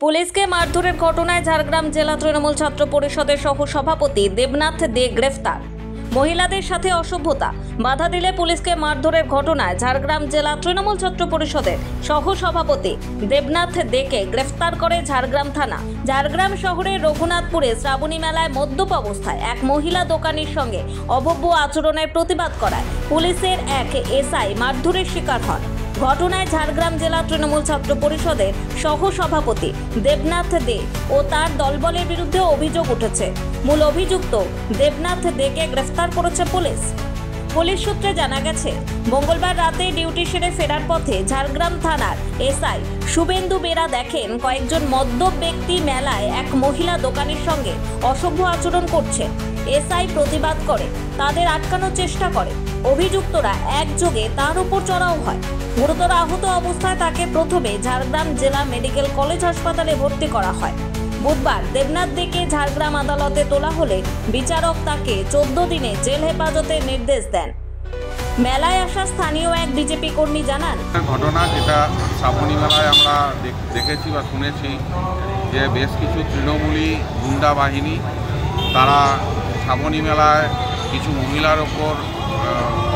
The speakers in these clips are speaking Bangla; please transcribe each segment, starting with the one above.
পুলিশকে মারধরের ঘটনায় ঝাড়গ্রাম জেলা তৃণমূল ছাত্র পরিষদের সহ সভাপতি দেবনাথ দে গ্রেফতার। মহিলাদের সাথে অসভ্যতা বাধা দিলে পুলিশকে মারধরের ঘটনায় ঝাড়গ্রাম জেলা তৃণমূল ছাত্র পরিষদের সহ সভাপতি দেবনাথ দেকে গ্রেফতার করে ঝাড়গ্রাম থানা। ঝাড়গ্রাম শহরের রঘুনাথপুরে শ্রাবণী মেলায় মদ্যপ অবস্থায় এক মহিলা দোকানির সঙ্গে অভব্য আচরণের প্রতিবাদ করায় পুলিশের এক এসআই মারধরের শিকার হন। ঘটনায় ঝাড়গ্রাম জেলা তৃণমূল ছাত্র পরিষদের সহ সভাপতি দেবনাথ দে ও তার দলবলের বিরুদ্ধে অভিযোগ উঠেছে। মূল অভিযুক্ত দেবনাথ দেকে গ্রেফতার করেছে পুলিশ। পুলিশ সূত্রে জানা গেছে, মঙ্গলবার রাতে ডিউটি সেরে ফেরার পথে ঝাড়গ্রাম থানার এসআই শুভেন্দু বেরা দেখেন কয়েকজন মদ্যপ ব্যক্তি মেলায় এক মহিলা দোকানের সঙ্গে অসভ্য আচরণ করছে। এসআই প্রতিবাদ করে তাদের আটকানোর চেষ্টা করে। অভিযুক্তরা একযোগে তার উপর চড়াও হয়। গুরুতর আহত অবস্থায় তাকে প্রথমে ঝাড়গ্রাম জেলা মেডিকেল কলেজ হাসপাতালে ভর্তি করা হয়। বুধবার দেবনাথ দেকে ঝাড়গ্রাম আদালতে তোলা হলে বিচারক তাকে 14 দিনে জেল হেফাজতের নির্দেশ দেন। মেলায় আসা স্থানীয় এক বিজেপি কর্মী জানান, ঘটনা যেটা শ্রাবণী মেলায় আমরা দেখেছি বা শুনেছি যে বেশ কিছু তৃণমূলী গুন্ডা বাহিনী তারা শ্রাবণী মেলায় কিছু মহিলার ওপর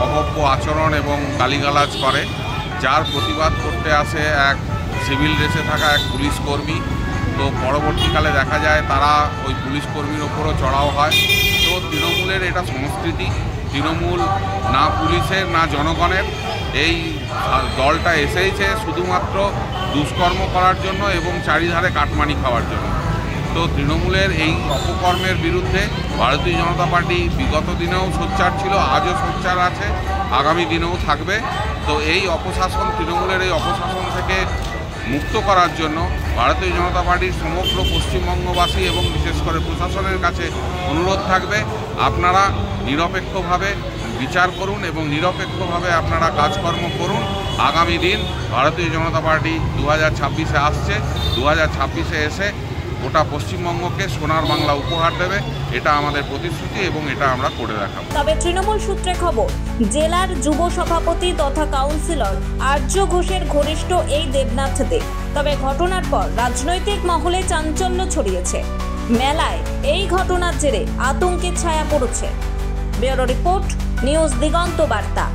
অভব্য আচরণ এবং গালিগালাজ করে, যার প্রতিবাদ করতে আসে এক সিভিল ড্রেসে থাকা এক পুলিশ কর্মী। তো পরবর্তীকালে দেখা যায় তারা ওই পুলিশ কর্মীর ওপরও চড়াও হয়। তো তৃণমূলের এটা সংস্কৃতি, তৃণমূল না পুলিশের না জনগণের, এই দলটা এসেছে শুধুমাত্র দুষ্কর্ম করার জন্য এবং চারিধারে কাটমানি খাওয়ার জন্য। তো তৃণমূলের এই অপকর্মের বিরুদ্ধে ভারতীয় জনতা পার্টি বিগত দিনেও সোচ্চার ছিল, আজও সোচ্চার আছে, আগামী দিনেও থাকবে। তো এই অপশাসন, তৃণমূলের এই অপশাসন থেকে মুক্ত করার জন্য ভারতীয় জনতা পার্টির সমগ্র পশ্চিমবঙ্গবাসী এবং বিশেষ করে প্রশাসনের কাছে অনুরোধ থাকবে, আপনারা নিরপেক্ষভাবে বিচার করুন এবং নিরপেক্ষভাবে আপনারা কাজকর্ম করুন। আগামী দিন ভারতীয় জনতা পার্টি 2026-এ আসছে, 2026-এ এসে গোটা পশ্চিমবঙ্গকে সোনার বাংলা উপহার দেবে, এটা আমাদের প্রতিশ্রুতি এবং এটা আমরা করে দেখাবো। তবে তৃণমূল সূত্রে খবর, জেলার যুব সভাপতি তথা কাউন্সিলর আর্য ঘোষের ঘনিষ্ঠ এই দেবনাথ দে। তবে ঘটনার পর রাজনৈতিক মহলে চাঞ্চল্য ছড়িয়েছে। মেলায় এই ঘটনার জেরে আতঙ্কের ছায়া পড়েছে। ব্যুরো রিপোর্ট, নিউজ দিগন্ত বার্তা।